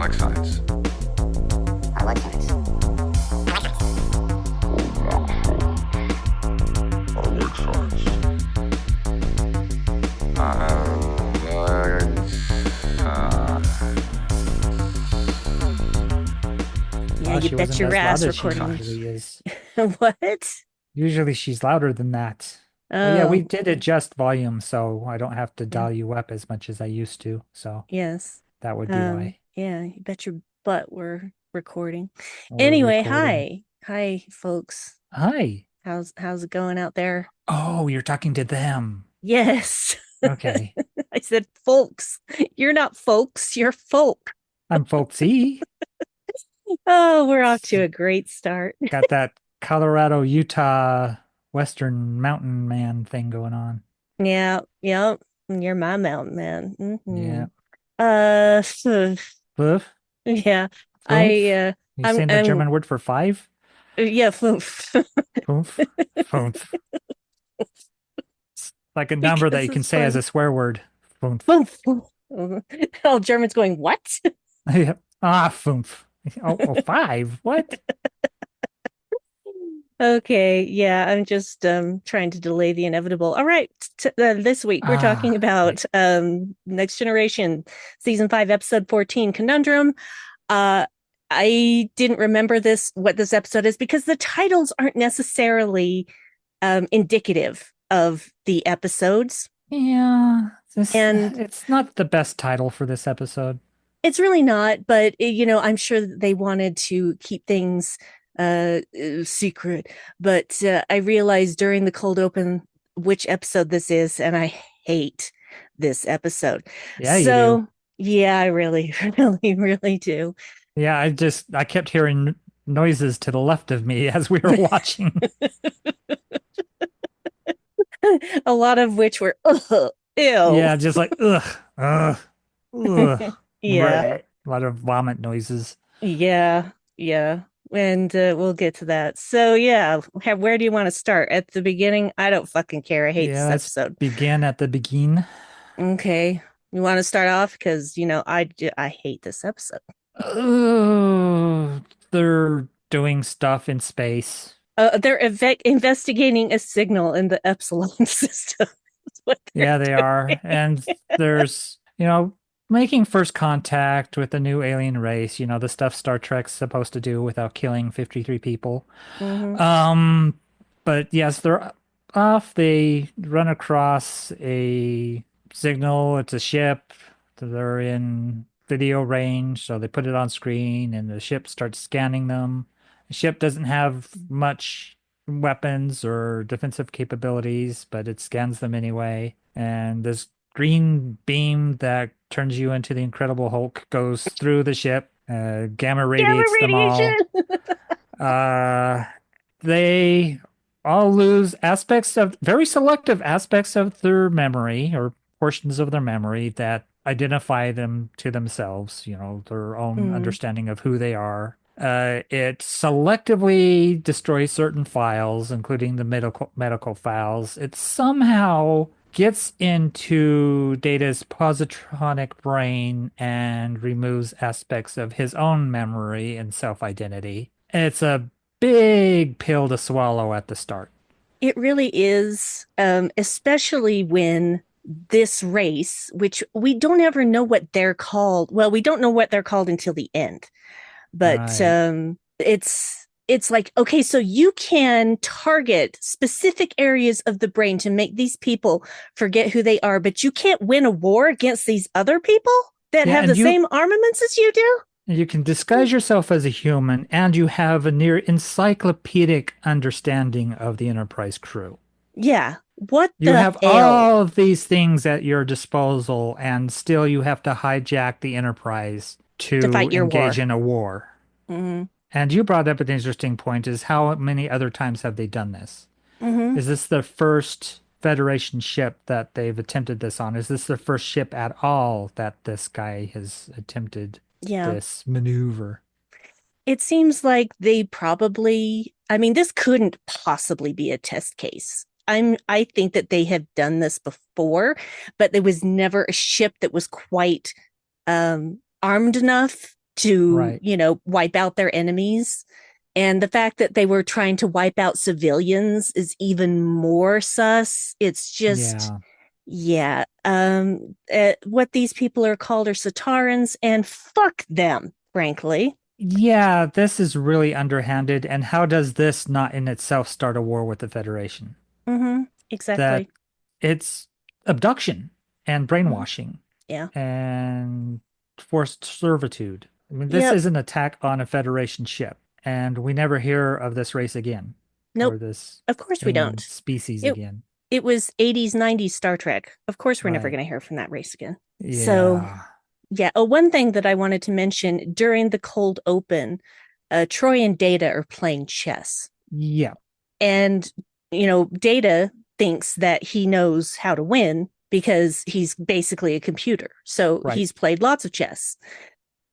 like science. I like science. I like science. Yeah, you She bet wasn't your as loud ass as she recording. usually is. What? Usually she's louder than that. But yeah, we Oh, did adjust volume, so I don't have to yeah. dial you up as much as I used to. So Yes. that would be why Yeah, you bet your butt we're recording. we're Anyway, recording. hi. Hi, folks. Hi. How's it going out there? Oh, you're talking to them. Yes. Okay. I said folks. You're not folks, you're folk. I'm folksy. Oh, we're off to a great start. Got that Colorado, Utah, Western mountain man thing going on. Yeah, yeah. You're my mountain man. Yeah. So, Foof, yeah. I foof. You I'm saying the I'm German word for five? yeah, Foof, foof. It's like a number that because you can it's say as fun. a swear word. Foof. All Germans going, what? Yeah. Ah, foof. Oh, five? What? Okay, yeah, I'm just trying to delay the inevitable. All right, this week we're talking Ah, right. about Next Generation season 5 episode 14 Conundrum. Uh I didn't remember what this episode is because the titles aren't necessarily indicative of the episodes. Yeah, And it's not the best title for this episode. it's really not, but I'm sure that they wanted to keep things secret. But I realized during the cold open which episode this is, and I hate this episode. Yeah, you do. So yeah, I really, really, really do. Yeah, I kept hearing noises to the left of me as we were watching. A lot of which were ew. Yeah, just like ugh, ugh, ugh. Yeah, Bleh. A lot of vomit noises. yeah, yeah. And we'll get to that. So yeah, where do you want to start? At the beginning? I don't fucking care. I hate Yeah, this let's episode. begin at the begin. Okay. You want to start off? Because, I hate this episode. Oh, they're doing stuff in space. They're investigating a signal in the Epsilon system. That's what they're Yeah, they are. doing. And there's, making first contact with a new alien race, the stuff Star Trek's supposed to do without killing 53 people. Hmm. Um, but yes, they're off. They run across a signal. It's a ship. They're in video range, so they put it on screen and the ship starts scanning them. The ship doesn't have much weapons or defensive capabilities, but it scans them anyway. And this green beam that turns you into the Incredible Hulk goes through the ship, gamma Gamma radiates them radiation. all. Uh, they all lose very selective aspects of their memory or portions of their memory that identify them to themselves, their own Mm. understanding of who they are. It selectively destroys certain files, including the medical files. It somehow gets into Data's positronic brain and removes aspects of his own memory and self-identity. It's a big pill to swallow at the start. It really is, especially when this race, which we don't ever know what they're called. Well, we don't know what they're called until the end. But Right. it's like, okay, so you can target specific areas of the brain to make these people forget who they are, but you can't win a war against these other people that Yeah, have and the same armaments as you do. you can disguise yourself as a human, and you have a near encyclopedic understanding of the Enterprise crew. Yeah. What You the have hell? all of these things at your disposal, and still you have to hijack the Enterprise To to fight your engage war. in a war. Mm-hmm. And you brought up an interesting point, is how many other times have they done this? Mm-hmm. Is this the first Federation ship that they've attempted this on? Is this the first ship at all that this guy has attempted Yeah. this maneuver? It seems like they probably, I mean, this couldn't possibly be a test case. I think that they have done this before, but there was never a ship that was quite armed enough to, Right. wipe out their enemies. And the fact that they were trying to wipe out civilians is even more sus. It's just, Yeah. yeah. What these people are called are Satarans, and fuck them, frankly. Yeah, this is really underhanded. And how does this not in itself start a war with the Federation? Mm-hmm. That Exactly. it's abduction and Mhm. brainwashing Yeah. and forced servitude. I mean, this Yep. is an attack on a Federation ship, and we never hear of this race again Nope. or this Of course we alien don't. species It again. it was 80s, 90s Star Trek. Of course we're never Right. going to hear from that race again. So, Yeah. yeah. Oh, one thing that I wanted to mention during the cold open, Troy and Data are playing chess. Yeah. And, Data thinks that he knows how to win because he's basically a computer. So Right. he's played lots of chess,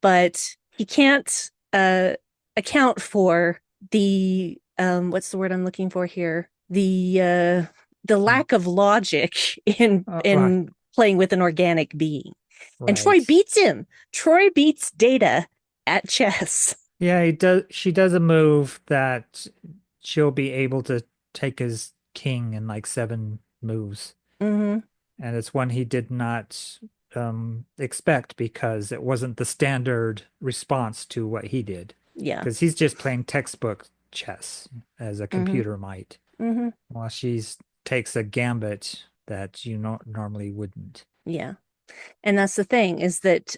but he can't account for what's the word I'm looking for here? The lack of logic in Right. in playing with an organic being. And Troy Right. beats him. Troy beats Data at chess. Yeah, he does. She does a move that she'll be able to take his king in like 7 moves. Mm-hmm. And it's one he did not expect because it wasn't the standard response to what he did. Yeah. Because he's just playing textbook chess as a Mm-hmm. computer might, Mm-hmm. while she's takes a gambit that you normally wouldn't. Yeah. And that's the thing is that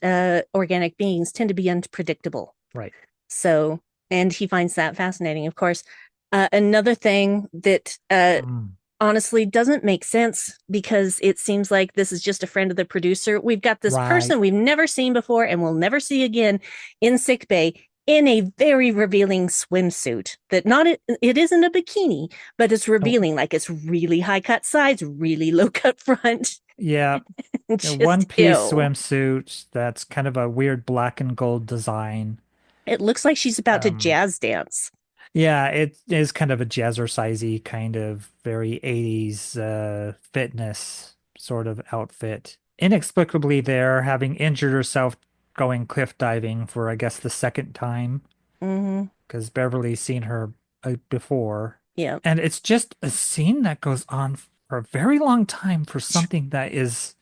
organic beings tend to be unpredictable. Right. So, and he finds that fascinating, of course. Another thing that Mm. honestly doesn't make sense because it seems like this is just a friend of the producer. We've got this Right. person we've never seen before and we'll never see again in sickbay in a very revealing swimsuit that not it isn't a bikini, but it's Oh, revealing, like it's really high cut sides, really low cut front. yeah. A Just one-piece ew. swimsuit that's kind of a weird black and gold design. It looks like she's about to Um, jazz dance. yeah, it is kind of a jazzercisey kind of very 80s fitness sort of outfit. Inexplicably there, having injured herself going cliff diving for I guess the second time Mm-hmm. because Beverly's seen her before. Yeah. And it's just a scene that goes on for a very long time for something that is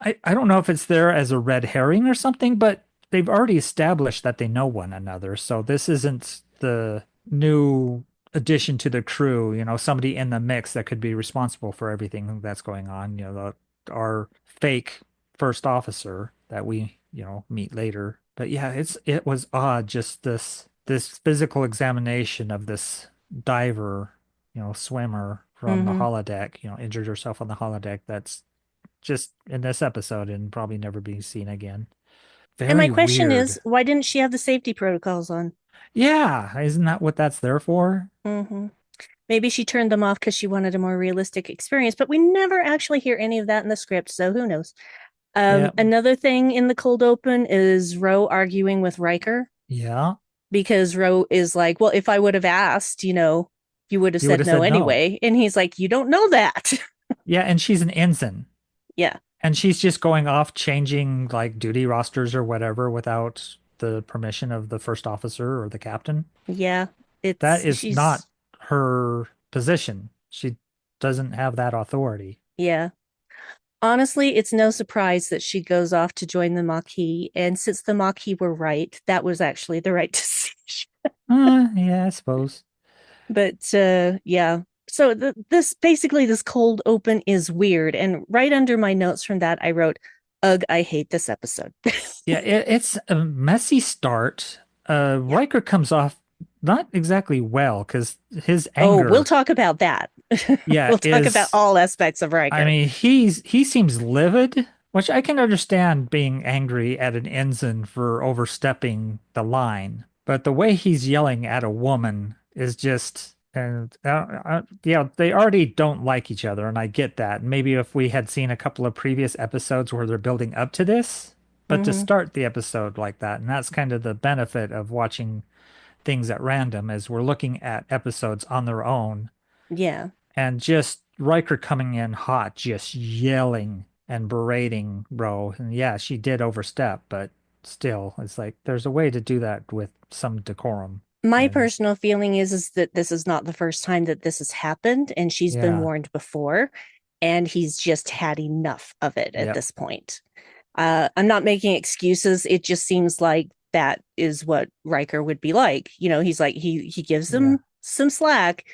I don't know if it's there as a red herring or something, but they've already established that they know one another. So this isn't the new addition to the crew, somebody in the mix that could be responsible for everything that's going on, our fake first officer that we, meet later. But yeah, it was odd just this physical examination of this diver, swimmer from the Mm-hmm. holodeck, injured herself on the holodeck. That's just in this episode and probably never be seen again. And my Very question is, weird. why didn't she have the safety protocols on? Yeah, isn't that what that's there for? Mm-hmm. Maybe she turned them off because she wanted a more realistic experience, but we never actually hear any of that in the script, so who knows? Yeah, Another thing in the cold open is Ro arguing with Riker yeah. because Ro is like, well, if I would have asked, you would have You would said have no said no. anyway. And he's like, you don't know that. Yeah, and she's an ensign. Yeah. And she's just going off changing like duty rosters or whatever without the permission of the first officer or the captain. Yeah. That is not She's, her position. She doesn't have that authority. yeah. Honestly, it's no surprise that she goes off to join the Maquis. And since the Maquis were right, that was actually the right decision. Yeah, I suppose. But yeah. So this cold open is weird. And right under my notes from that, I wrote, ugh, I hate this episode. Yeah, it's a messy start. Yeah. Riker comes off not exactly well because his Oh, we'll anger, talk about that. yeah, We'll talk about is all aspects of I Riker. mean, he seems livid, which I can understand being angry at an ensign for overstepping the line. But the way he's yelling at a woman is just and yeah, they already don't like each other, and I get that. Maybe if we had seen a couple of previous episodes where they're building up to this, but to Hmm. start the episode like that, and that's kind of the benefit of watching things at random, is we're looking at episodes on their own Yeah. and just Riker coming in hot, just yelling and berating Ro. And yeah, she did overstep, but still, it's like there's a way to do that with some decorum. My And personal feeling is that this is not the first time that this has happened, and she's been yeah, warned before, and he's just had enough of it at yep, this point. I'm not making excuses. It just seems like that is what Riker would be like. He's like he gives yeah, them some slack,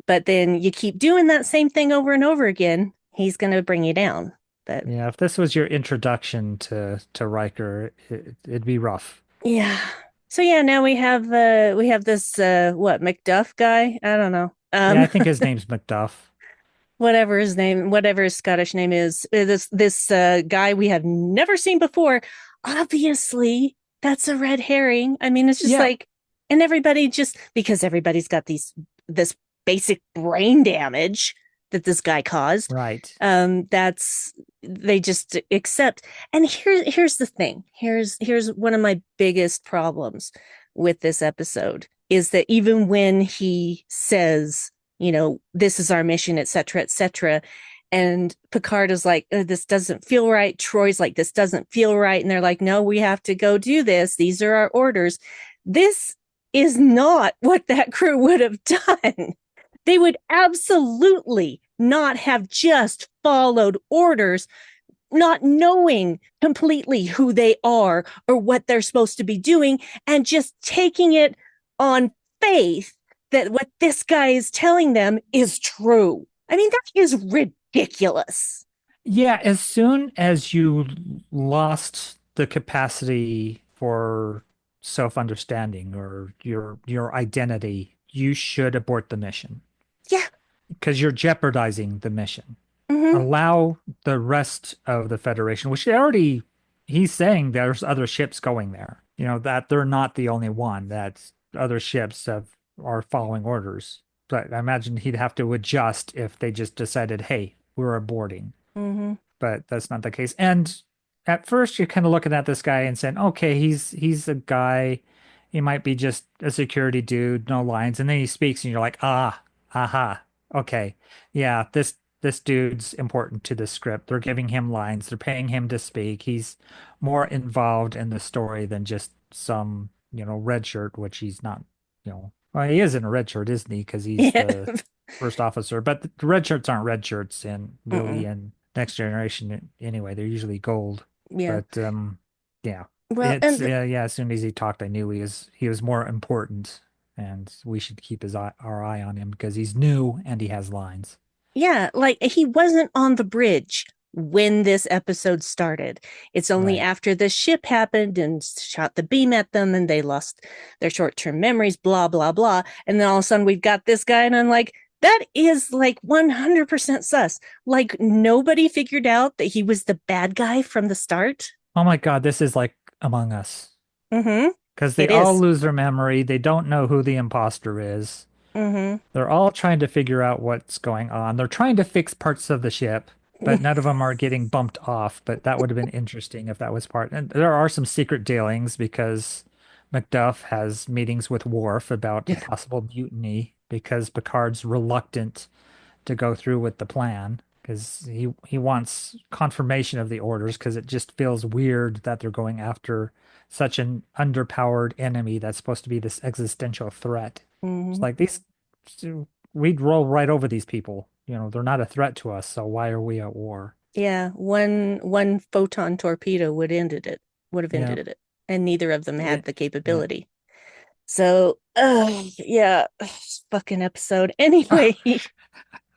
but then you keep doing that same thing over and over again, he's going to bring you down. But yeah. If this was your introduction to Riker, it'd be rough. yeah. So yeah, now we have this what, McDuff guy? I don't know. Yeah, I think his name's Macduff. Whatever his Scottish name is, this guy we have never seen before. Obviously, that's a red herring. I mean, it's just Yeah, like, and everybody just because everybody's got this basic brain damage that this guy caused. right. That's they just accept. And here's the thing. Here's one of my biggest problems with this episode is that even when he says, this is our mission, etc., etc., and Picard is like, this doesn't feel right. Troy's like, this doesn't feel right. And they're like, no, we have to go do this. These are our orders. This is not what that crew would have done. They would absolutely not have just followed orders, not knowing completely who they are or what they're supposed to be doing, and just taking it on faith that what this guy is telling them is true. I mean, that is ridiculous. Yeah, as soon as you lost the capacity for self-understanding or your identity, you should abort the mission Yeah. because you're jeopardizing the mission. Mm-hmm. Allow the rest of the Federation, which he's saying there's other ships going there. That they're not the only one, that other ships are following orders. But I imagine he'd have to adjust if they just decided, hey, we're aborting. Mm-hmm. But that's not the case. And at first, you're kind of looking at this guy and saying, okay, he's a guy. He might be just a security dude, no lines. And then he speaks, and you're like, aha, okay, yeah, this dude's important to the script. They're giving him lines. They're paying him to speak. He's more involved in the story than just some, red shirt, which he's not, well, he is in a red shirt, isn't he? Because he's Yeah. the first officer. But the red shirts aren't red shirts in really Mm-mm. in Next Generation anyway. They're usually gold. Yeah. But yeah, Well, it's yeah. As soon as he talked, I knew he was more important, and we should keep our eye on him because he's new and he has lines. yeah, like he wasn't on the bridge when this episode started. It's only Right. after the ship happened and shot the beam at them and they lost their short-term memories, blah, blah, blah. And then all of a sudden we've got this guy, and I'm like, that is like 100% sus. Like nobody figured out that he was the bad guy from the start. Oh my God, this is like Among Us Mm-hmm. because they It all is. lose their memory. They don't know who the imposter is. Mm-hmm. They're all trying to figure out what's going on. They're trying to fix parts of the ship, but none of them are getting bumped off. But that would have been interesting if that was part. And there are some secret dealings because Macduff has meetings with Worf about a possible mutiny because Picard's reluctant to go through with the plan because he wants confirmation of the orders because it just feels weird that they're going after such an underpowered enemy that's supposed to be this existential threat. It's Mm-hmm. like we'd roll right over these people. They're not a threat to us, so why are we at war? Yeah, one photon torpedo would have Yeah. ended it, and neither of them had It, the yeah. capability. So, yeah, fucking episode. Anyway,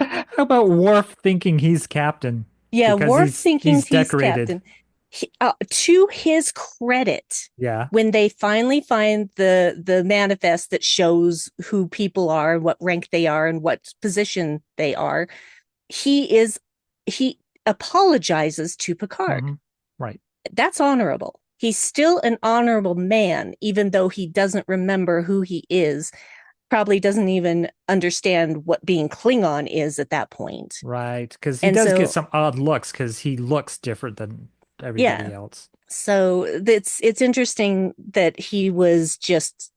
How about Worf thinking he's captain yeah, because Worf he's thinking he's he's decorated? captain. To his credit, Yeah. when they finally find the manifest that shows who people are and what rank they are and what position they are, he apologizes to Picard. Hmm. Right. That's honorable. He's still an honorable man, even though he doesn't remember who he is, probably doesn't even understand what being Klingon is at that point. Right. Because he And does get so, some odd looks because he looks different than yeah. everybody else. So it's interesting that he was just,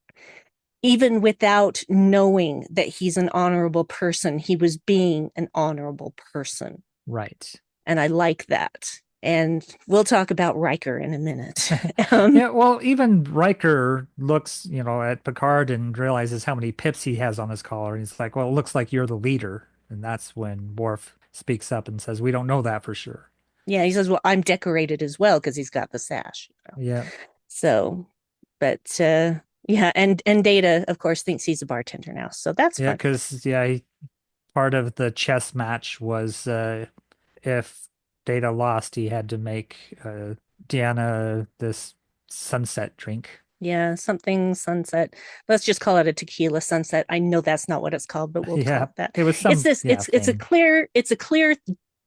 even without knowing that he's an honorable person, he was being an honorable person. Right. And I like that. And we'll talk about Riker in a minute. Um, Yeah, well, even Riker looks, at Picard and realizes how many pips he has on his collar. And he's like, well, it looks like you're the leader. And that's when Worf speaks up and says, we don't know that for sure. yeah, he says, well, I'm decorated as well because he's got the sash. Yeah. So, but yeah, and Data, of course, thinks he's a bartender now. So that's Yeah, fun. because, yeah, part of the chess match was if Data lost, he had to make Deanna this sunset drink. Yeah, something sunset. Let's just call it a tequila sunset. I know that's not what it's called, but we'll call Yeah, it that. it was It's some, this yeah, thing. it's a clear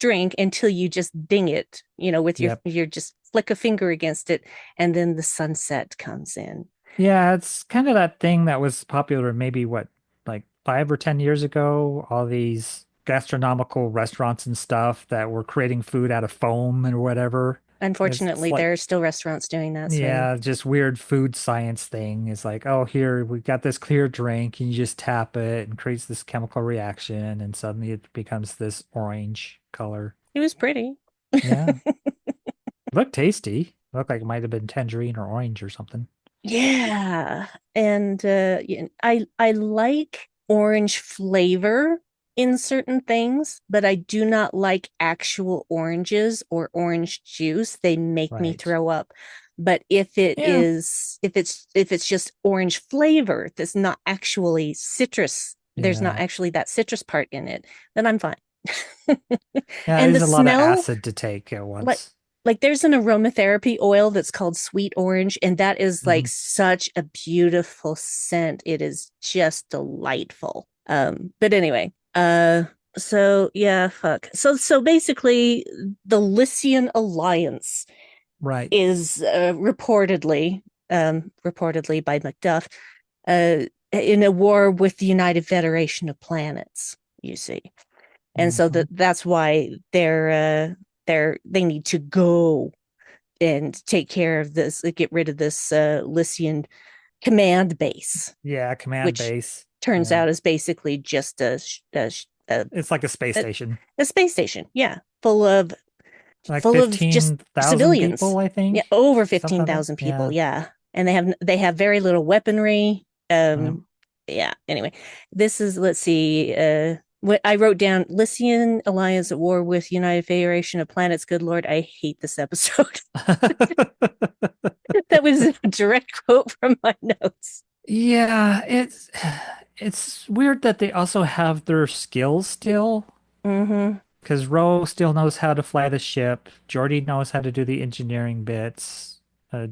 drink until you just ding it, with Yep. your just flick a finger against it and then the sunset comes in. Yeah, it's kind of that thing that was popular maybe what, like 5 or 10 years ago, all these gastronomical restaurants and stuff that were creating food out of foam and whatever. It's Unfortunately, like, there are still restaurants doing that, so yeah, just weird food science thing. It's like, oh, here we got this clear drink, and you just tap it and creates this chemical reaction, and suddenly it becomes this orange color. it was pretty. Yeah, looked tasty. Looked like it might have been tangerine or orange or something. Yeah. And I like orange flavor in certain things, but I do not like actual oranges or orange juice. They make me Right. throw up. But Yeah. if it's just orange flavor that's not actually citrus, there's not Yeah. actually that citrus part in it, then I'm fine. Yeah, And the there's a lot of smell, acid to take at like once. there's an aromatherapy oil that's called sweet orange, and that is like Hmm. such a beautiful scent. It is just delightful. But anyway, so yeah, fuck. So basically the Lycian Alliance Right. is reportedly by Macduff, in a war with the United Federation of Planets, you see. And so Hmm. that's why they need to go and take care of this, get rid of this Lycian command base, Yeah, command which base. turns Yeah. out is basically just It's like a space a, station. a space station. Yeah, full of Like full of just 15,000 civilians. people, I Yeah, think. over Something like that. 15,000 people. Yeah. Yeah, and they have very little weaponry. Yeah. Yeah. Anyway, this is let's see. What I wrote down: Lycian alliance at war with United Federation of Planets. Good Lord, I hate this episode. That was a direct quote from my notes. Yeah, it's weird that they also have their skills still, Mm-hmm. because Ro still knows how to fly the ship. Geordi knows how to do the engineering bits.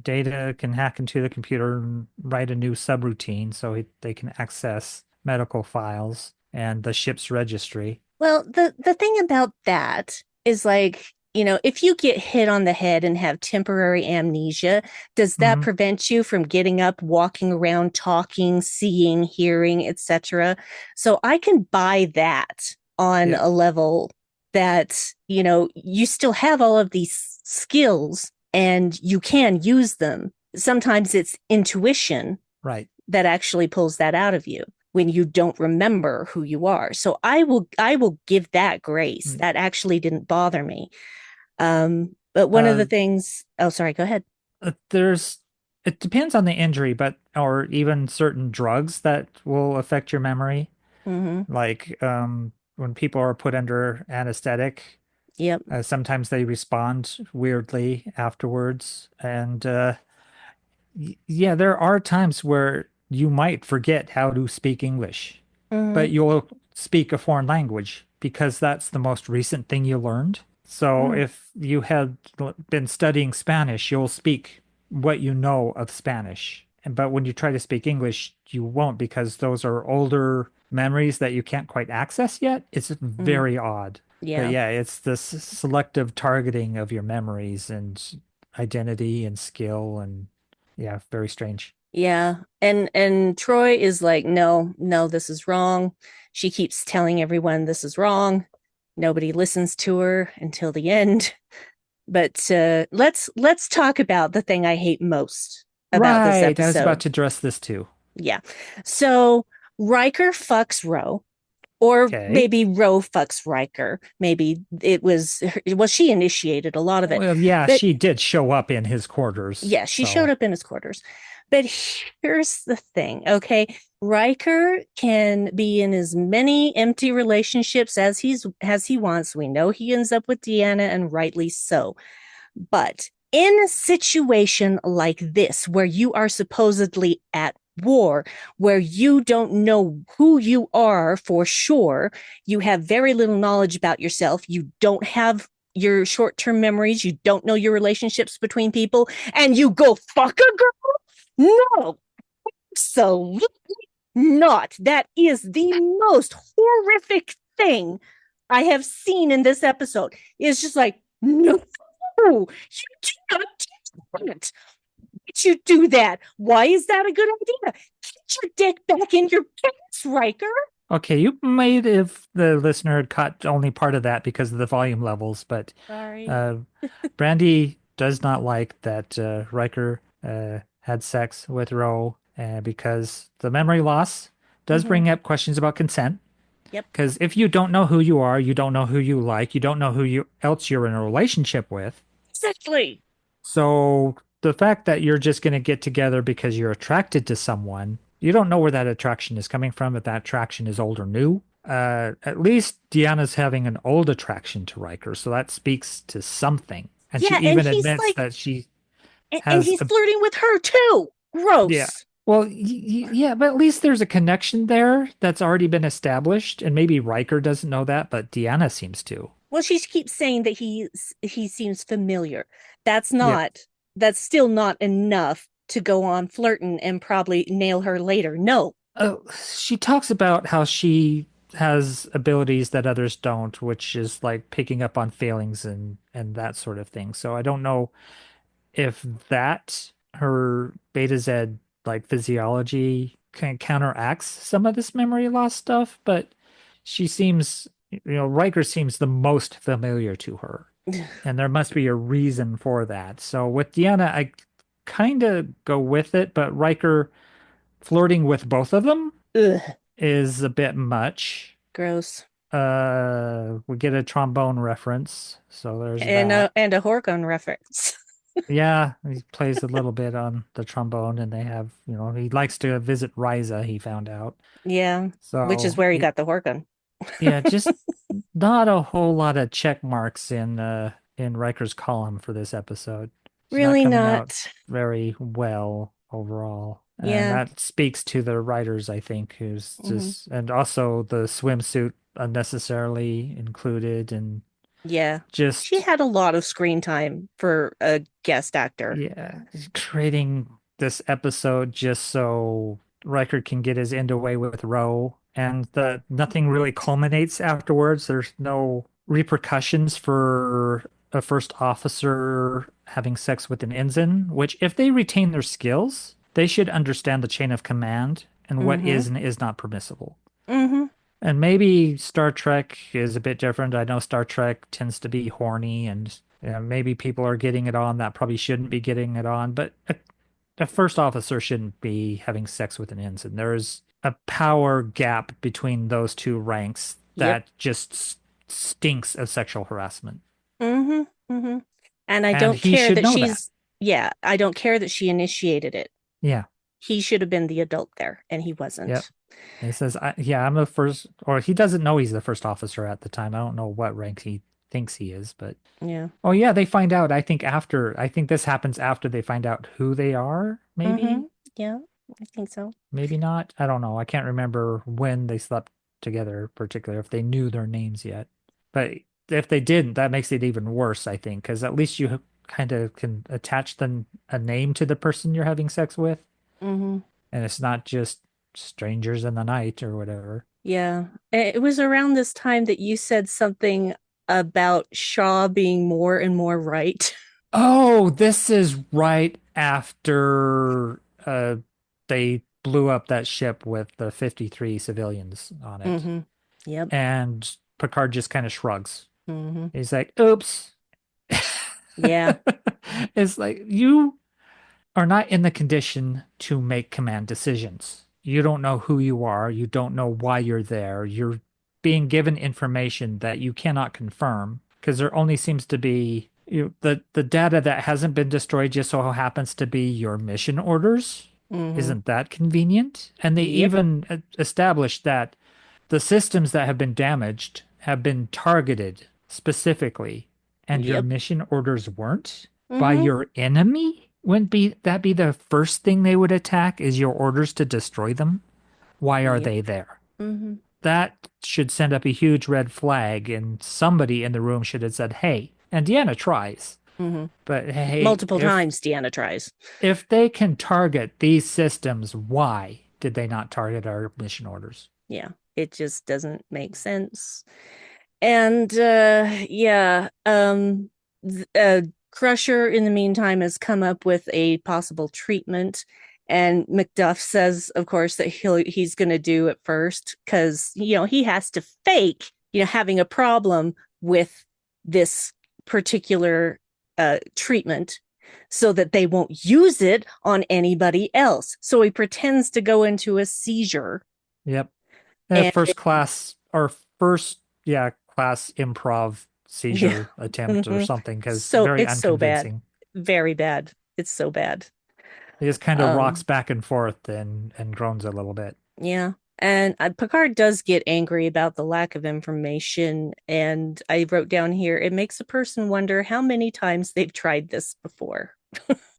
Data can hack into the computer and write a new subroutine so they can access medical files and the ship's registry. Well, the thing about that is like, if you get hit on the head and have temporary amnesia, does that Hmm. prevent you from getting up, walking around, talking, seeing, hearing, etc.? So I can buy that on Yeah, a level that, you still have all of these skills and you can use them. Sometimes it's intuition right. that actually pulls that out of you when you don't remember who you are. So I will give that grace. Mm. That actually didn't bother me. But one of the Uh, things, oh, sorry, go ahead. there's it depends on the injury, but or even certain drugs that will affect your memory. Mm-hmm. Like when people are put under anesthetic, Yep. sometimes they respond weirdly afterwards. And yeah, there are times where you might forget how to speak English, Mm-hmm. but you'll speak a foreign language because that's the most recent thing you learned. So Mm-hmm. if you had been studying Spanish, you'll speak what you know of Spanish. But when you try to speak English, you won't because those are older memories that you can't quite access yet. It's Mm-hmm. very odd. But Yeah. yeah, it's this selective targeting of your memories and identity and skill and yeah, very strange. Yeah. And Troy is like, no, no, this is wrong. She keeps telling everyone this is wrong. Nobody listens to her until the end. But let's talk about the thing I hate most about this Right, I was about episode. to address this too. Yeah. So Riker fucks Ro. Or Okay. maybe Ro fucks Riker. Maybe it was, well, she initiated a lot of it. Well, yeah, But she did show up in his quarters. yeah, she showed So, up in his quarters. But here's the thing, okay? Riker can be in as many empty relationships as he wants. We know he ends up with Deanna, and rightly so. But in a situation like this, where you are supposedly at war, where you don't know who you are for sure, you have very little knowledge about yourself, you don't have your short term memories, you don't know your relationships between people, and you go fuck a girl? No, so not. That is the most horrific thing I have seen in this episode. It's just like, no, you do not do that. Did you do that? Why is that a good idea? Get your dick back in your pants, Riker. okay, you might if the listener had caught only part of that because of the volume levels, but Sorry. uh, Brandy does not like that Riker had sex with Ro because the memory loss does Mm-hmm. bring up questions about consent. Yep. Because if you don't know who you are, you don't know who you like, you don't know who you else you're in a relationship with. Exactly. So the fact that you're just going to get together because you're attracted to someone, you don't know where that attraction is coming from, if that attraction is old or new. At least Deanna's having an old attraction to Riker, so that speaks to something. And she Yeah, and even he's admits like, that she and has he's a, flirting with her too. yeah. Gross. Well, yeah, but at least there's a connection there that's already been established, and maybe Riker doesn't know that, but Deanna seems to. Well, she keeps saying that he seems familiar. That's Yeah. not that's still not enough to go on flirting and probably nail her later. No. She talks about how she has abilities that others don't, which is like picking up on failings and that sort of thing. So I don't know if that her Beta Z like physiology kind of counteracts some of this memory loss stuff, but she seems, Riker seems the most familiar to her, and there must be a reason for that. So with Deanna, I kind of go with it, but Riker flirting with both of them Ugh, is a bit much. gross. We get a trombone reference, so there's that. And a Horcon reference. Yeah, he plays a little bit on the trombone, and they have, he likes to visit Riza, he found out. Yeah, which is So, where he got the Horcon. yeah, just not a whole lot of check marks in Riker's column for this episode. It's not Really coming out not. very well overall. And Yeah. that speaks to the writers, I think, who's Hmm. just, and also the swimsuit unnecessarily included, and Yeah. She just, had a lot of screen time for a guest actor. yeah, creating this episode just so Riker can get his end away with Ro, and the nothing really culminates afterwards. There's no repercussions for a first officer having sex with an ensign, which if they retain their skills, they should understand the chain of command and what Mm-hmm. is and is not permissible. Mm-hmm. And maybe Star Trek is a bit different. I know Star Trek tends to be horny, and maybe people are getting it on that probably shouldn't be getting it on, but a first officer shouldn't be having sex with an ensign. There's a power gap between those two ranks Yep. that just stinks of sexual harassment. Mm-hmm. Mm-hmm. And I And don't he care should that know that. she's, yeah, I don't care that she initiated it. Yeah. He should have been the adult there, and he Yep. wasn't. And he says, yeah, I'm the first, or he doesn't know he's the first officer at the time. I don't know what rank he thinks he is, but Yeah. oh yeah, they find out. I think this happens after they find out who they are, Mm-hmm. maybe, Yeah, I think so. maybe not. I don't know. I can't remember when they slept together, particularly if they knew their names yet. But if they didn't, that makes it even worse, I think, because at least you kind of can attach a name to the person you're having sex with, Mm-hmm. and it's not just strangers in the night or whatever. Yeah. It was around this time that you said something about Shaw being more and more right. Oh, this is right after they blew up that ship with the 53 civilians on it. Mm-hmm. Yep. And Picard just kind of shrugs. Mm-hmm. He's like, oops. Yeah. It's like, you are not in the condition to make command decisions. You don't know who you are. You don't know why you're there. being given information that you cannot confirm because there only seems to be the data that hasn't been destroyed just so happens to be your mission orders. Mm-hmm. Isn't that convenient? And they Yep. even established that the systems that have been damaged have been targeted specifically, and your Yep. mission orders weren't by Mm-hmm. your enemy? Wouldn't be that be the first thing they would attack is your orders to destroy them? Why are Yep. they there? Mm-hmm. That should send up a huge red flag, and somebody in the room should have said, "Hey," and Deanna tries, Mm-hmm. but hey, Multiple if times Deanna tries. they can target these systems, why did they not target our mission orders? Yeah. It just doesn't make sense. And yeah, Crusher in the meantime has come up with a possible treatment. And Macduff says, of course, that he's going to do it first because he has to fake having a problem with this particular treatment so that they won't use it on anybody else. So he pretends to go into a seizure. Yep. And First class or first, yeah, class improv yeah, seizure attempt or mhm. something because So very it's so bad, unconvincing. very bad. It's so bad. He just kind of rocks Um, back and forth and groans a little bit. yeah. And Picard does get angry about the lack of information. And I wrote down here, it makes a person wonder how many times they've tried this before.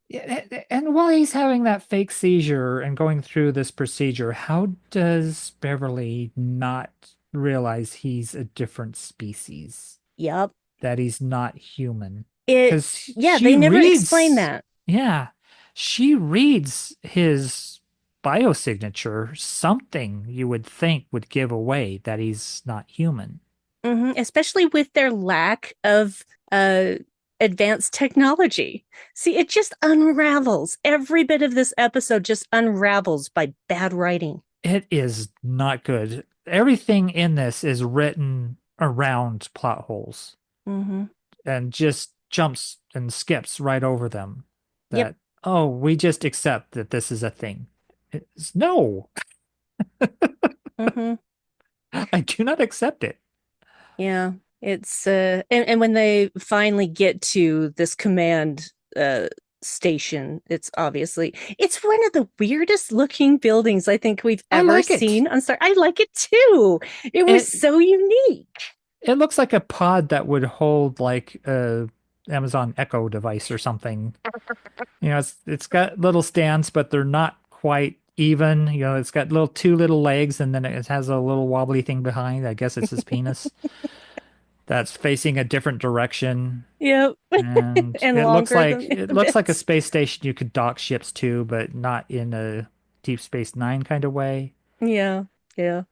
Yeah, and while he's having that fake seizure and going through this procedure, how does Beverly not realize he's a different species? Yep. That he's not human? It, Because yeah, she they never explain reads, that. yeah, she reads his biosignature, something you would think would give away that he's not human. Especially with their lack of uh, advanced technology. See, it just unravels. Every bit of this episode just unravels by bad writing. It is not good. Everything in this is written around plot holes Mm-hmm. and just jumps and skips right over them. Yep. That, oh, we just accept that this is a thing. No, Mm-hmm. I do not accept it. Yeah. It's and when they finally get to this command station, it's one of the weirdest looking buildings I think we've I ever like it. seen. I'm sorry, I like it too. It was It so unique. it looks like a pod that would hold like a Amazon Echo device or something. It's got little stands, but they're not quite even. It's got two little legs, and then it has a little wobbly thing behind. I guess it's his penis that's facing a different direction. Yep. And And longer than the it other looks like a bits. space station you could dock ships to, but not in a Deep Space Nine kind of way. Yeah. Yeah.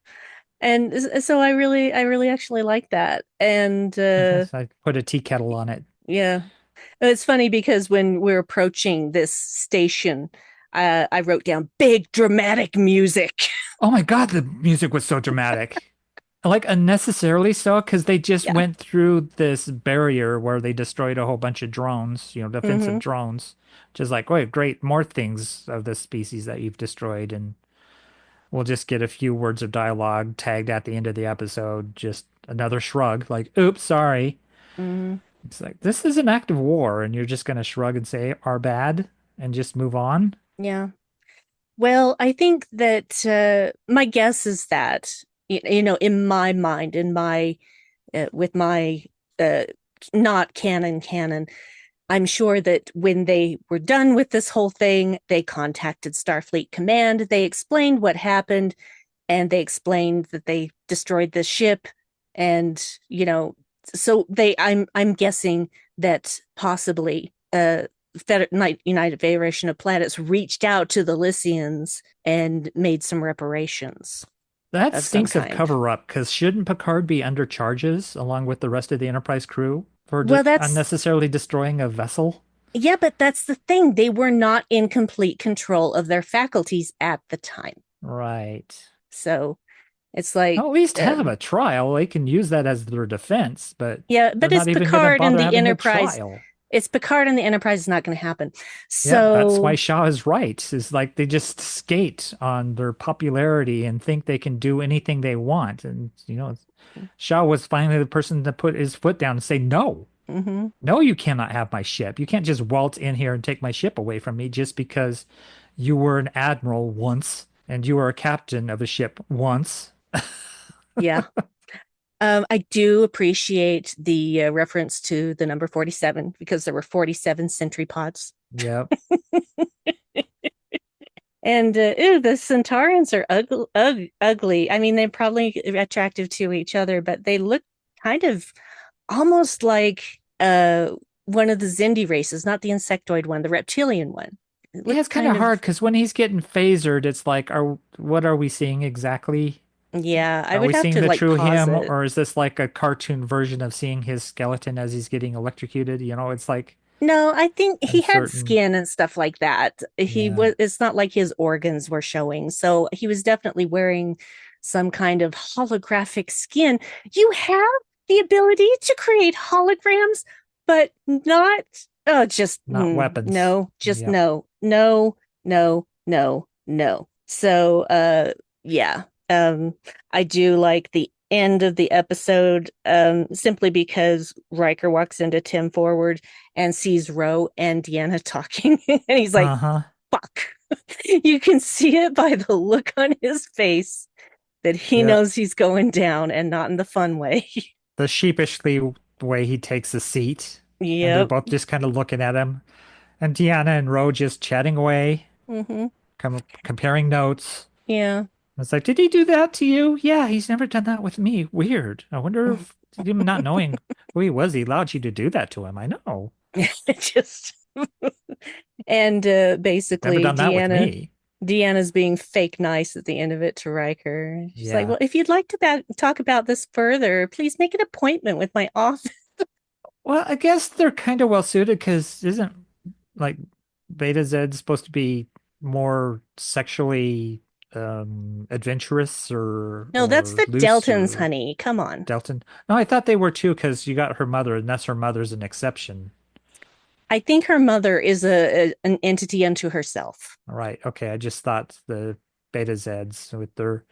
And so I really actually like that. And I guess I put a tea kettle on it. yeah. It's funny because when we're approaching this station, I wrote down big dramatic music. Oh my God, the music was so dramatic. Like unnecessarily so, because they just Yeah. went through this barrier where they destroyed a whole bunch of drones, defensive Hmm. drones. Just like, wait, great, more things of this species that you've destroyed, and we'll just get a few words of dialogue tagged at the end of the episode. Just another shrug, like, oops, sorry. Hmm. It's like, this is an act of war, and you're just gonna shrug and say, our bad, and just move on. Yeah. Well, I think that my guess is that in my mind, in my with my uh, not canon, I'm sure that when they were done with this whole thing, they contacted Starfleet Command. They explained what happened, and they explained that they destroyed the ship, and so I'm guessing that possibly United Federation of Planets reached out to the Lycians and made some reparations That of some stinks of kind. cover up, because shouldn't Picard be under charges along with the rest of the Enterprise crew for Well, that's unnecessarily destroying a vessel? yeah, but that's the thing. They were not in complete control of their faculties at the time. Right. So it's like, At least have a trial. They can use that as their defense, but yeah, they're but is not even going to Picard and bother the having a Enterprise, trial. It's Picard and the Enterprise is not going to happen. Yeah, that's why So, Shaw is right. Is like they just skate on their popularity and think they can do anything they want. And Shaw was finally the person to put his foot down and say, no, mhm. no, you cannot have my ship. You can't just waltz in here and take my ship away from me just because you were an admiral once and you were a captain of a ship once. Yeah. I do appreciate the reference to the number 47 because there were 47 sentry pods. Yep. And ew, the Centaurans are ugly. I mean, they're probably attractive to each other, but they look kind of almost like one of the Xindi races, not the insectoid one, the reptilian one. It Yeah, looks it's kind of kind of, hard because when he's getting phasered, it's like, what are we seeing exactly? yeah, I Are would we have seeing to the like true pause him, it. or is this like a cartoon version of seeing his skeleton as he's getting electrocuted? It's like No, I think he had uncertain. skin and stuff like that. He Yeah, was, it's not like his organs were showing. So he was definitely wearing some kind of holographic skin. You have the ability to create holograms, but not, oh, just not weapons. no, just Yep. no, no, no, no, no. So, yeah, I do like the end of the episode, simply because Riker walks into Tim Forward and sees Ro and Deanna talking, and he's like, Uh-huh. fuck. You can see it by the look on his face that he Yep. knows he's going down and not in the fun way. The sheepishly way he takes a seat, and they're Yep. both just kind of looking at him, and Deanna and Ro just chatting away, Mm-hmm. comparing notes. Yeah. It's like, did he do that to you? Yeah, he's never done that with me. Weird. I wonder if him not knowing who he was, he allowed you to do that to him. I know. Just and Never basically done that with me. Deanna's being fake nice at the end of it to Riker. She's like, Yeah. well, if you'd like to talk about this further, please make an appointment with my office. Well, I guess they're kind of well suited because isn't like Beta Z supposed to be more sexually adventurous No, that's or the loose Deltons, or honey. Come on. Delton? No, I thought they were too because you got her mother, and that's her mother's an exception. I think her mother is an entity unto herself. All right. Okay. I just thought the Beta Zeds with their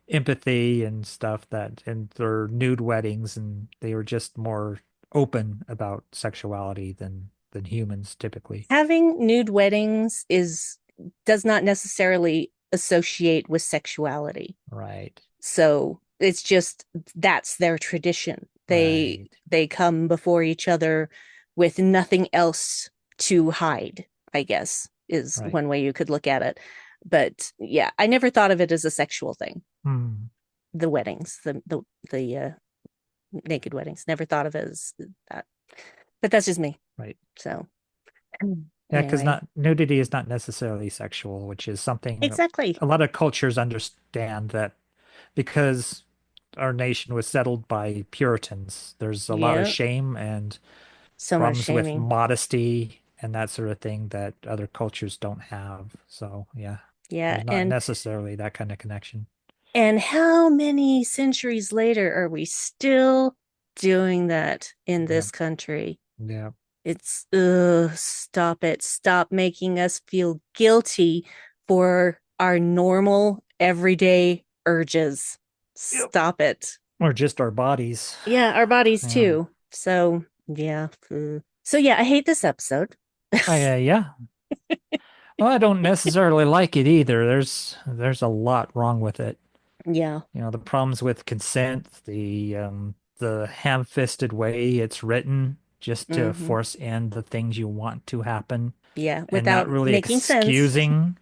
empathy and stuff that and their nude weddings and they were just more open about sexuality than humans typically. Having nude weddings is does not necessarily associate with sexuality. Right. So it's just that's their tradition. Right. They come before each other with nothing else to hide, I guess, is Right. one way you could look at it. But yeah, I never thought of it as a sexual thing. Hmm. The weddings, the naked weddings, never thought of it as that. But that's just me. Right. So Yeah, because anyway, not nudity is not necessarily sexual, which is something exactly. a lot of cultures understand that because our nation was settled by Puritans, there's a lot of Yeah, shame and so much problems with shaming. modesty and that sort of thing that other cultures don't have. So, yeah, Yeah, there's not necessarily that kind of connection. and how many centuries later are we still doing that in Yeah. this country? Yeah. It's stop it. Stop making us feel guilty for our normal everyday urges. Yep. Stop it. Or just our bodies. Yeah, our bodies Yeah. too. So, yeah. So yeah, I hate this episode. Yeah. Well, I don't necessarily like it either. There's a lot wrong with it. Yeah. The problems with consent, the ham-fisted way it's written just to Hmm. force in the things you want to happen Yeah, and not without really making sense. excusing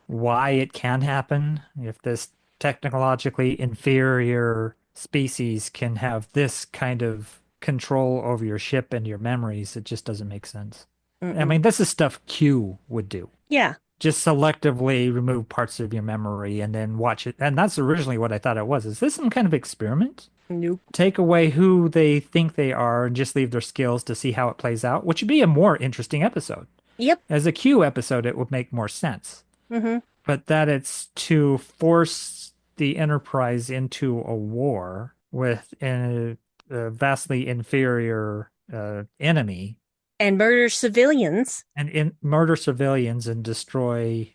why it can happen. If this technologically inferior species can have this kind of control over your ship and your memories, it just doesn't make sense. I Mm-mm. mean, this is stuff Q would do. Yeah. Just selectively remove parts of your memory and then watch it. And that's originally what I thought it was. Is this some kind of experiment? Nope. Take away who they think they are and just leave their skills to see how it plays out, which would be a more interesting episode. Yep. As a Q episode, it would make more sense. Hmm. But that it's to force the Enterprise into a war with a vastly inferior enemy and murder civilians. murder civilians and destroy,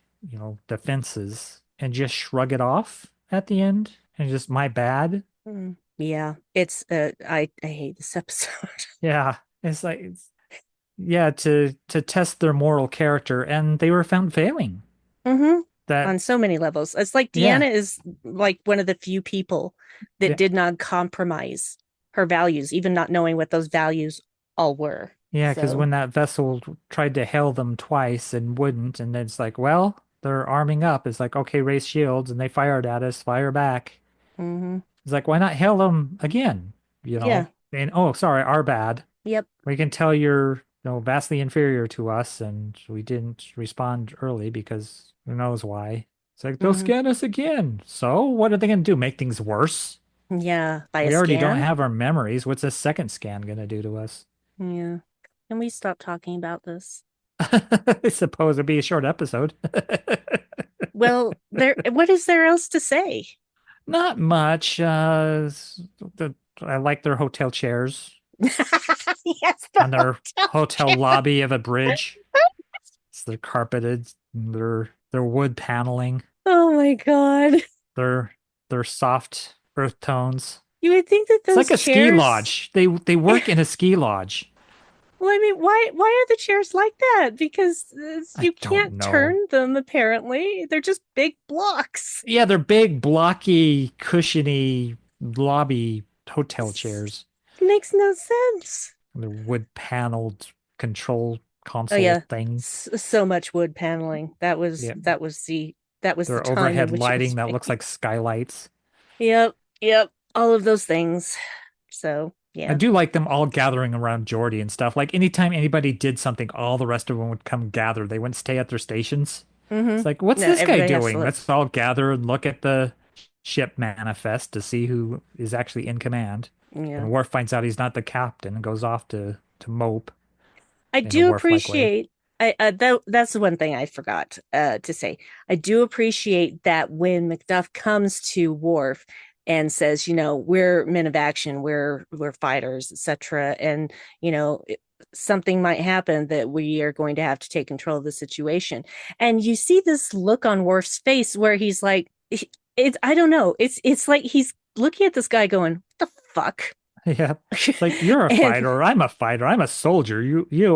defenses and just shrug it off at the end and just my bad. Yeah, it's I hate this episode. Yeah, yeah, to test their moral character, and they were found failing. Mm-hmm. That On so many levels. It's like Yeah, Deanna is like one of the few people that yeah, did not compromise her values, even not knowing what those values all were. yeah, because So, when that vessel tried to hail them twice and wouldn't, and then it's like, well, they're arming up. It's like, okay, raise shields, and they fired at us, fire back. mhm. It's like, why not hail them again? Yeah. And oh, sorry, our bad. Yep. We can tell you're, vastly inferior to us, and we didn't respond early because who knows why. It's like, they'll Hmm. scan us again. So what are they going to do? Make things worse? Yeah. By a We already don't scan. have our memories. What's a second scan going to do to us? Yeah. Can we stop talking about this? I suppose it'd be a short episode. Well, what is there else to say? Not much. I like their hotel chairs Yes, the on their hotel chair. lobby of a bridge. They're carpeted, their wood paneling, Oh my God. their their soft earth tones. You would think that It's like those a ski chairs. lodge. They work in a ski lodge. Well, I mean, why are the chairs like that? Because I you don't can't know. turn them, apparently. They're just big blocks. Yeah, they're big, blocky, cushiony lobby hotel It chairs. makes no sense. The wood paneled control Oh console yeah, thing. so much wood paneling. Yeah. That was the Their time in overhead which it lighting was that looks made. like skylights. Yep, yep, all of those things. So I yeah. do like them all gathering around Jordy and stuff. Like anytime anybody did something, all the rest of them would come gather. They wouldn't stay at their stations. It's Mm-hmm. like, what's No, this guy everybody has to doing? look. Let's all gather and look at the ship manifest to see who is actually in command. Yeah. And Worf finds out he's not the captain and goes off to mope I in a do Worf-like way. appreciate that's the one thing I forgot to say. I do appreciate that when Macduff comes to Worf and says, we're men of action, we're fighters, etc., and something might happen that we are going to have to take control of the situation. And you see this look on Worf's face where he's like, it's I don't know, it's like he's looking at this guy going, what the fuck? Yeah. It's like you're a And fighter, I'm a fighter, I'm a soldier.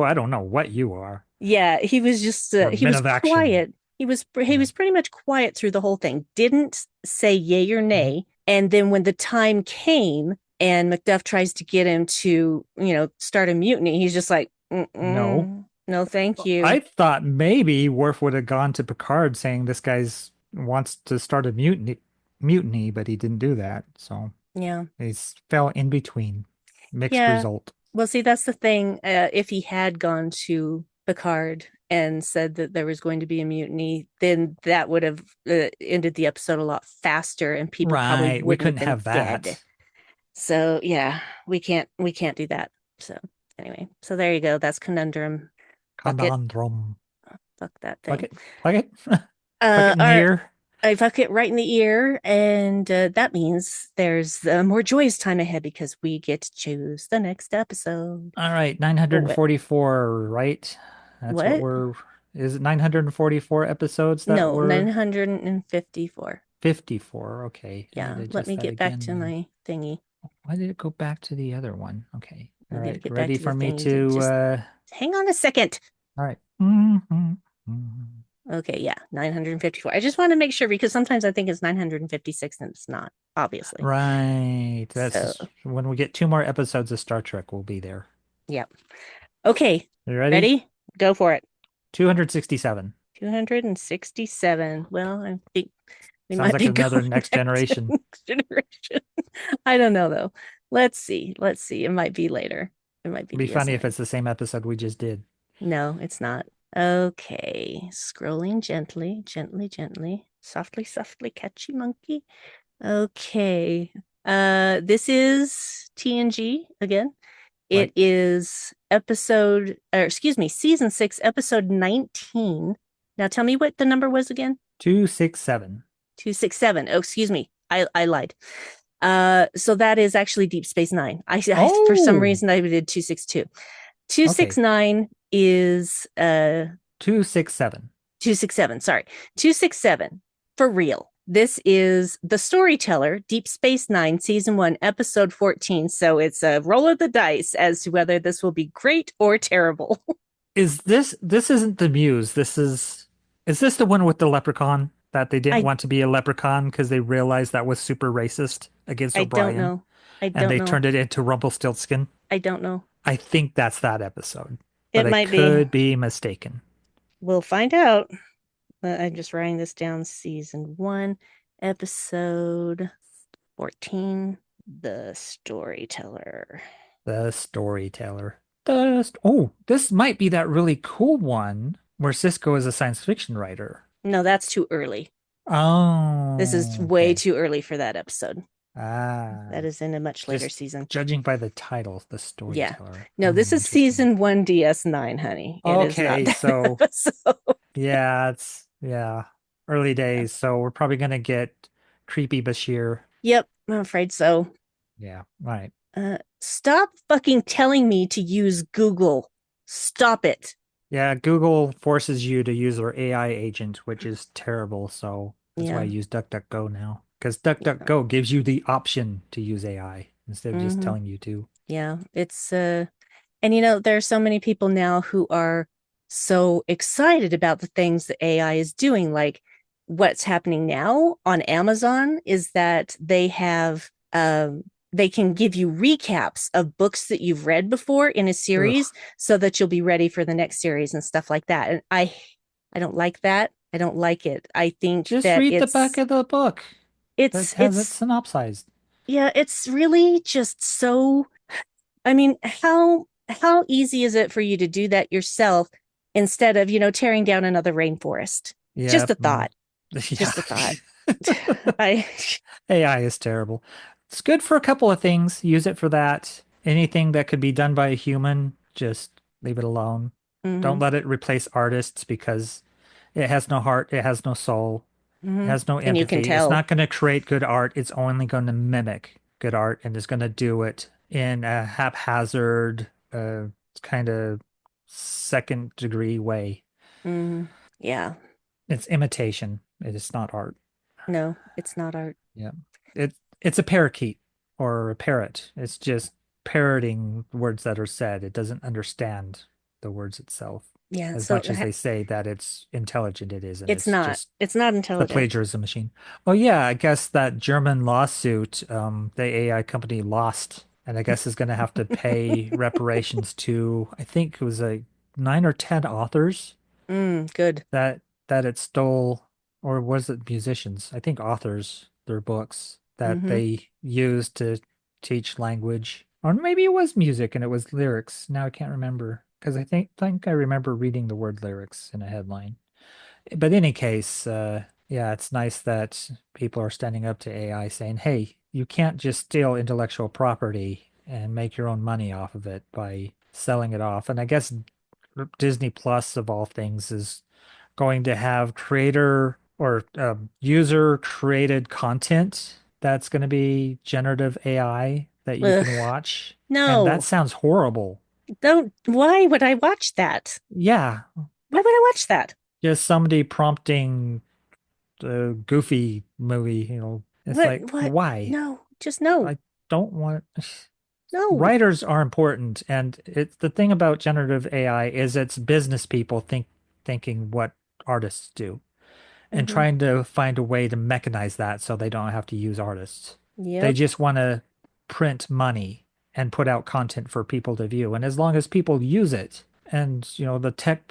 I don't know what you are. yeah, he was just We're he men was of action. quiet. He Yeah. was pretty much quiet through the whole thing. Didn't say yay or Mhm. nay. And then when the time came and Macduff tries to get him to, start a mutiny, he's just like, No. no, thank I you. thought maybe Worf would have gone to Picard saying this guy's wants to start a mutiny, but he didn't do that. So Yeah. he's fell in between. Mixed Yeah. result. Well, see, that's the thing. If he had gone to Picard and said that there was going to be a mutiny, then that would have ended the episode a lot faster, and people probably Right. We wouldn't have couldn't been have dead. that. So yeah, we can't do that. So anyway, so there you go. That's conundrum. Fuck it. Conundrum. Fuck that Fuck thing. it. Fuck it. Fuck it in the All right. ear. I fuck it right in the ear, and that means there's more joyous time ahead because we get to choose the next episode. All right. What? 944, right? That's what What? we're is it 944 episodes that No, were 954. 54? Okay. I need Yeah, to let adjust me that get back again to then. my thingy. Why did it go back to the other one? Okay. I All need to right. get back Ready to the for me thingy to to just hang on a second. all right. Mhm. Okay, yeah, 954. I just want to make sure because sometimes I think it's 956 and it's not, obviously. Right. So, That's when we get 2 more episodes of Star Trek, we'll be there. yeah. Okay, You ready? ready? Go for it. 267. 267. Well, I think we Sounds might like be another going Next back to Generation. Next Generation. I don't know though. Let's see. Let's see. It might be later. It might be It'd be funny if DS9. it's the same episode we just did. No, it's not. Okay. Scrolling gently, gently, gently. Softly, softly, catchy monkey. Okay. This is TNG again. It Right. is season 6, episode 19. Now tell me what the number was again. 267. 267. Oh, excuse me. I lied. So that is actually Deep Space Nine. I for some Oh, reason I did 262. Okay, 269 is 267. 267. Sorry. 267 for real. This is The Storyteller, Deep Space Nine, Season 1, Episode 14. So it's a roll of the dice as to whether this will be great or terrible. This isn't the Muse. Is this the one with the leprechaun that they didn't I want to be a leprechaun because they realized that was super racist against I don't O'Brien know. I and don't they know. turned it into Rumpelstiltskin? I don't know. I think that's that episode, but It I might be. could be mistaken. We'll find out. I'm just writing this down. Season 1, Episode 14, The Storyteller. The storyteller. This might be that really cool one where Cisco is a science fiction writer. No, that's too early. This is Oh, way okay. too early for that episode. That Ah, is in a much later just season. judging by the title, the Yeah. storyteller. No, this is Interesting. season 1 DS9, honey. It is not Okay, that so episode. yeah, early Yeah. days. So we're probably gonna get creepy Bashir. Yep, I'm afraid so. Yeah, right. Stop fucking telling me to use Google. Stop it. Yeah, Google forces you to use their AI agent, which is terrible. So that's why I Yeah. use DuckDuckGo now. Because Yeah. DuckDuckGo gives you the option to use AI instead of just hmm telling you to. Yeah. It's and there are so many people now who are so excited about the things that AI is doing. Like what's happening now on Amazon is that they can give you recaps of books that you've read before in a series Ugh. so that you'll be ready for the next series and stuff like that. And I don't like that. I don't like it. I think Just that read the back of the book that has it it's synopsized. yeah, it's really just so I mean, how easy is it for you to do that yourself instead of, tearing down another rainforest? Yeah. Just a thought. Yeah. Just a thought. I AI is terrible. It's good for a couple of things. Use it for that. Anything that could be done by a human, just leave it alone. Don't hmm let it replace artists because it has no heart, it has no soul, it hmm has no And you can empathy. It's tell. not going to create good art. It's only going to mimic good art and is going to do it in a haphazard, kind of second degree way. Yeah. It's imitation. It is not art. No, it's not art. Yeah. It's a parakeet or a parrot. It's just parroting words that are said. It doesn't understand the words itself. Yeah, As so much as they say that it's intelligent, it isn't. it's It's not. just It's not the intelligent. plagiarism machine. Oh yeah, I guess that German lawsuit, the AI company lost, and I guess is going to have to pay reparations to, I think it was like 9 or 10 authors Good. that it stole, or was it musicians? I think authors, their books that hmm they used to teach language, or maybe it was music and it was lyrics. Now I can't remember because I think I remember reading the word lyrics in a headline. But in any case, yeah, it's nice that people are standing up to AI saying, "Hey, you can't just steal intellectual property and make your own money off of it by selling it off." And I guess Disney Plus, of all things, is going to have creator or user created content that's going to be generative AI that you Ugh, can watch. And that no. sounds horrible. Don't. Why would I watch that? Yeah, Why would I watch that? just somebody prompting the Goofy movie, it's What? like, What? why? No. Just no. I don't want. No. Writers are important, and it's the thing about generative AI is it's business people thinking what artists do, and hmm trying to find a way to mechanize that so they don't have to use artists. They Yep. just want to print money and put out content for people to view. And as long as people use it, and the tech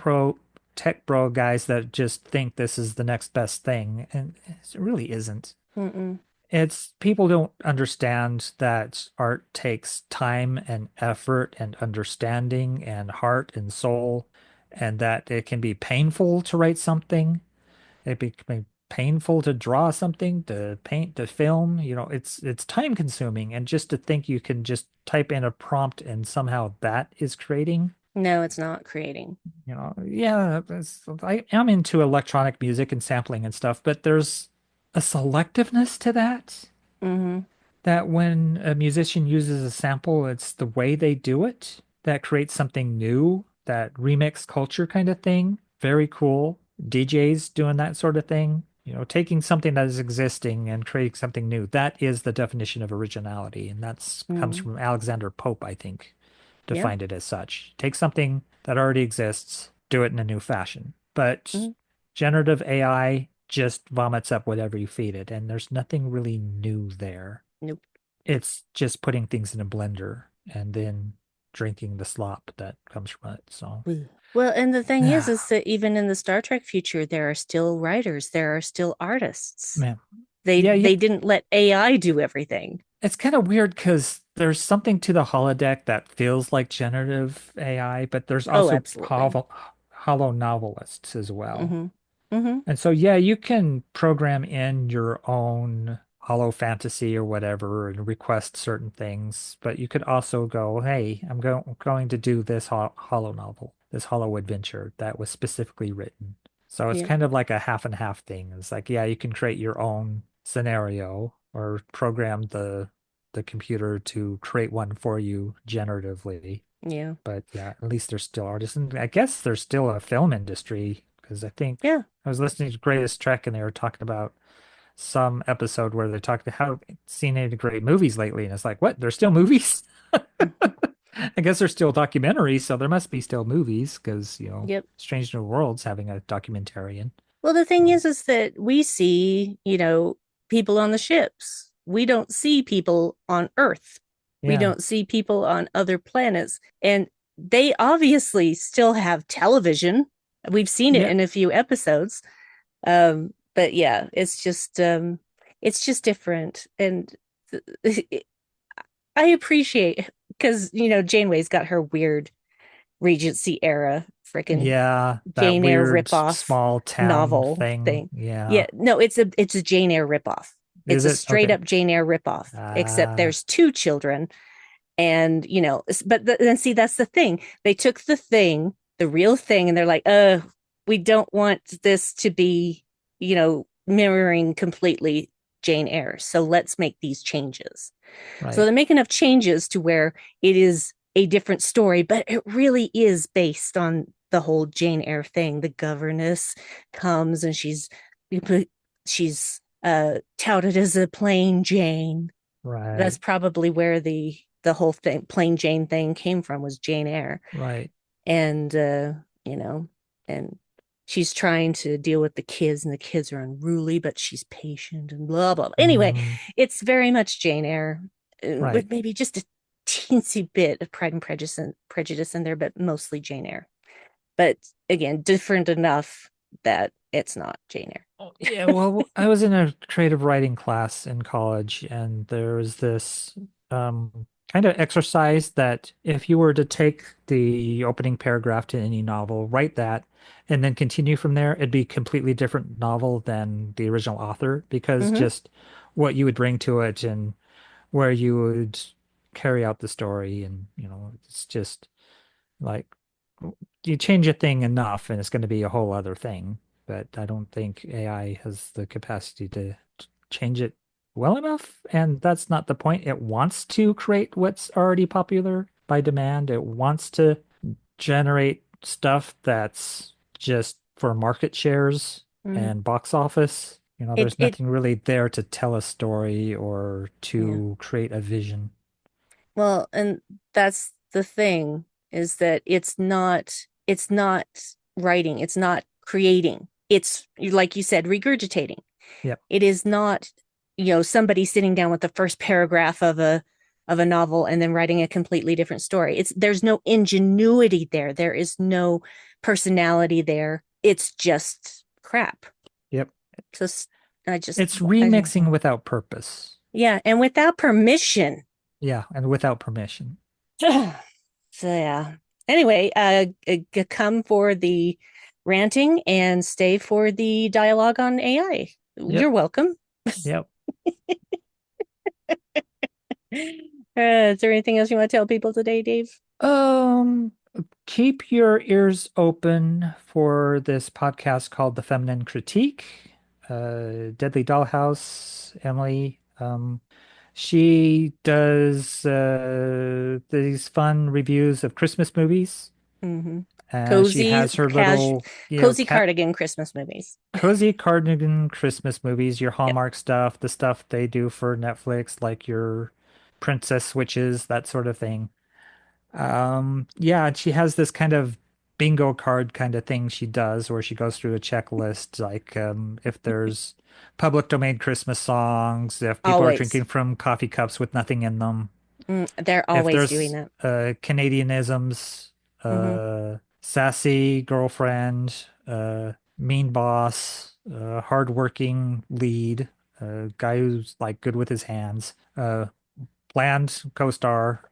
bro guys that just think this is the next best thing, and it really isn't. Mm-mm. It's people don't understand that art takes time and effort and understanding and heart and soul, and that it can be painful to write something, it became painful to draw something, to paint, to film. It's time consuming, and just to think you can just type in a prompt and somehow that is creating. No, it's not creating. Yeah, I am into electronic music and sampling and stuff, but there's a selectiveness to that hmm when a musician uses a sample, it's the way they do it that creates something new, that remix culture kind of thing. Very cool. DJs doing that sort of thing. Taking something that is existing and creating something new. That is the definition of originality. And that's comes Mm, from Alexander Pope, I think, yeah. defined it as such. Take something that already exists, do it in a new fashion. But Mm, generative AI just vomits up whatever you feed it, and there's nothing really new there. nope. It's just putting things in a blender and then drinking the slop that comes from it. So, Ugh. Well, and the thing yeah, is that even in the Star Trek future, there are still writers, there are still artists. man. They Yeah, they didn't let AI do everything. it's kind of weird because there's something to the holodeck that feels like generative AI, but there's Oh, also absolutely. hollow novelists as well. Mm-hmm. Mm-hmm. And so, yeah, you can program in your own hollow fantasy or whatever and request certain things, but you could also go, hey, going to do this hollow novel, this hollow adventure that was specifically written. So it's Yeah. kind of like a half and half thing. It's like, yeah, you can create your own scenario or program the computer to create one for you generatively. Yeah. But yeah, at least there's still artists. And I guess there's still a film industry because I think Yeah. I was listening to Greatest Trek and they were talking about some episode where they talked about how seen any great movies lately. And it's like, what? There's still movies? Mhm. I guess there's still documentaries, so there must be still movies because, Yep. Strange New Worlds having a documentarian. Well, the thing So, is that we see, people on the ships. We don't see people on Earth. We yeah. don't see people on other planets. And they obviously still have television. We've seen it Yeah. in a few episodes. But yeah, it's just different. And I appreciate because Janeway's got her weird Regency era freaking Yeah. That Jane Eyre weird ripoff small town novel thing. thing. Yeah. Yeah, no, it's a Jane Eyre ripoff. It's Is a it? straight Okay. up Jane Eyre ripoff, except Ah, there's two children. And but then see, that's the thing. They took the real thing, and they're like, we don't want this to be, mirroring completely Jane Eyre. So let's make these changes. So right. they make enough changes to where it is a different story, but it really is based on the whole Jane Eyre thing. The governess comes and she's touted as a plain Jane. That's Right. probably where the whole thing, plain Jane thing, came from, was Jane Eyre. Right. And you know, and she's trying to deal with the kids, and the kids are unruly, but she's patient and blah blah. Anyway, Hmm. it's very much Jane Eyre, Right. with maybe just a teensy bit of Pride and Prejudice in there, but mostly Jane Eyre. But again, different enough that it's not Jane Eyre. Oh, yeah, well, I was in a creative writing class in college, and there was this kind of exercise that if you were to take the opening paragraph to any novel, write that, and then continue from there, it'd be a completely different novel than the original author because Mm-hmm. just what you would bring to it and where you would carry out the story, and it's just like you change a thing enough and it's going to be a whole other thing. But I don't think AI has the capacity to change it well enough. And that's not the point. It wants to create what's already popular by demand. It wants to generate stuff that's just for market shares Mm-hmm. and box office. It There's it nothing really there to tell a story or yeah. to create a vision. Well, and that's the thing, is that it's not writing, it's not creating. It's like you said, regurgitating. Yep. It is not, somebody sitting down with the first paragraph of a novel and then writing a completely different story. There's no ingenuity there. There is no personality there. It's just crap. Yep. Just I just It's I, remixing without purpose. yeah, and without permission. Yeah, and without permission. So yeah. Anyway, come for the ranting and stay for the dialogue on AI. Yep. You're welcome. Yep. Is there anything else you want to tell people today, Dave? Um, Keep your ears open for this podcast called The Feminine Critique. Deadly Dollhouse, Emily, She does these fun reviews of Christmas movies. Mm-hmm. She Cozy, has her little, cozy cat cardigan Christmas movies. cozy cardigan Christmas movies, your Yep. Hallmark stuff, the stuff they do for Netflix, like your Princess Switches, that sort of thing. Yeah, and she has this kind of bingo card kind of thing she does where she goes through a checklist, like if there's public domain Christmas songs, if people are Always. drinking from coffee cups with nothing in them, They're if always doing there's that. Canadianisms, Hmm. sassy girlfriend, mean boss, hardworking lead, guy who's like good with his hands, bland co-star.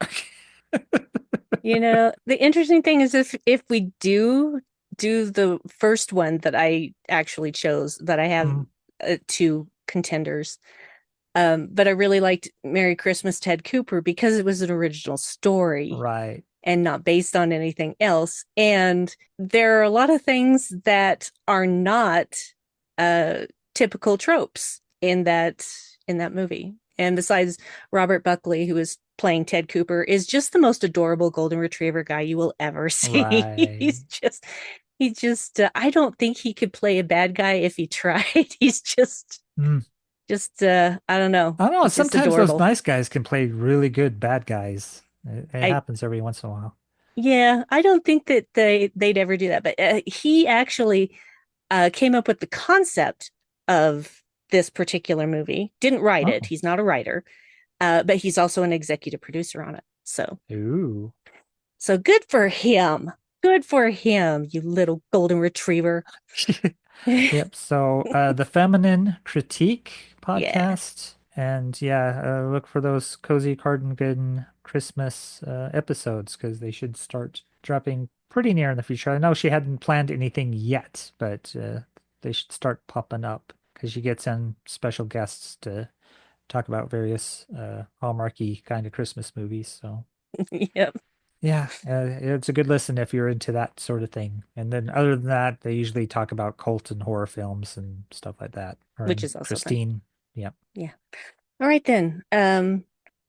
You know, the interesting thing is if we do the first one that I actually chose, that I have Mm, two contenders. But I really liked Merry Christmas, Ted Cooper, because it was an original story right. and not based on anything else. And there are a lot of things that are not uh typical tropes in that movie. And besides, Robert Buckley, who is playing Ted Cooper, is just the most adorable golden retriever guy you will ever see. Right. He just I don't think he could play a bad guy if he tried. He's Mm. just I don't know. I don't know. He's just Sometimes those adorable. nice guys can play really good bad guys. It I happens every once in a while. Yeah, I don't think that they'd ever do that, but he actually came up with the concept of this particular movie. Didn't write it. Oh, He's not a writer, but he's also an executive producer on it. ooh. So good for him. Good for him, you little golden retriever. Yep. So, the Feminine Critique Yeah, podcast, and yeah, look for those cozy cardigan Christmas episodes because they should start dropping pretty near in the future. I know she hadn't planned anything yet, but they should start popping up because she gets in special guests to talk about various Hallmarky kind of Christmas movies. So. yep, Yeah, it's a good listen if you're into that sort of thing. And then other than that, they usually talk about cult and horror films and stuff like that. Or which in is also fun. Christine. Yeah. Yeah. All right then.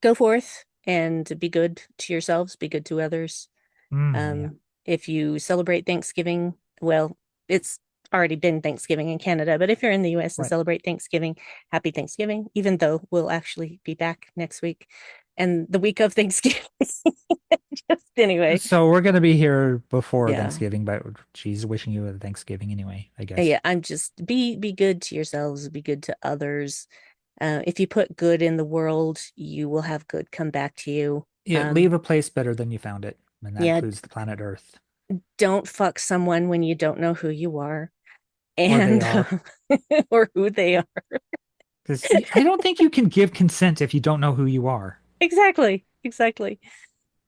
Go forth and be good to yourselves, be good to others. Yeah. If you celebrate Thanksgiving, well, it's already been Thanksgiving in Canada, but if you're in the US and Right. celebrate Thanksgiving, happy Thanksgiving, even though we'll actually be back next week and the week of Thanksgiving. Just anyway. So we're gonna be here before Yeah. Thanksgiving, but she's wishing you a Thanksgiving anyway, I guess. Yeah, I'm just be good to yourselves, be good to others. If you put good in the world, you will have good come back to you. Yeah, leave a place better than you found it, and that Yeah, includes the planet Earth. don't fuck someone when you don't know who you are Or they and are. or who they are. Because I don't think you can give consent if you don't know who you are, Exactly. you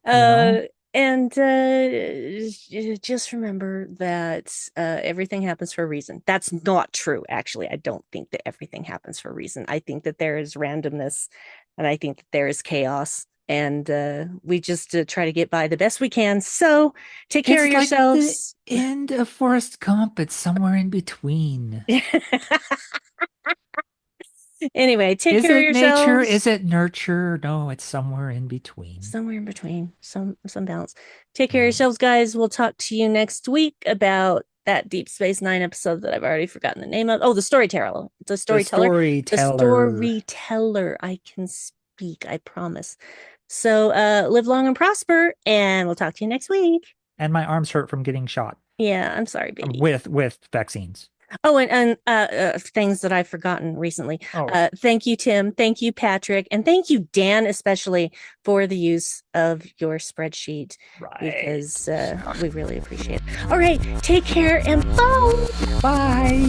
Uh, know? and just remember that everything happens for a reason. That's not true, actually. I don't think that everything happens for a reason. I think that there is randomness, and I think that there is chaos, and we just try to get by the best we can. So take care of It's like the yourselves. end of Forrest Gump. It's somewhere in between. Anyway, take Is care of it nature? yourselves. Is it nurture? No, it's somewhere in between. Somewhere in between, some balance. Take care of Yeah. yourselves, guys. We'll talk to you next week about that Deep Space Nine episode that I've already forgotten the name of. Oh, the storyteller. The The storyteller. The storyteller. storyteller. I can speak, I promise. So live long and prosper, and we'll talk to you next week. And my arms hurt from getting shot Yeah, I'm sorry, baby. with vaccines. Oh, and things that I've forgotten recently. Oh, Thank you, Tim. Thank you, Patrick, and thank you, Dan, especially for the use of your spreadsheet right. because we really appreciate it. All right, take care and bye. Bye.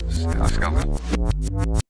Ska, ska.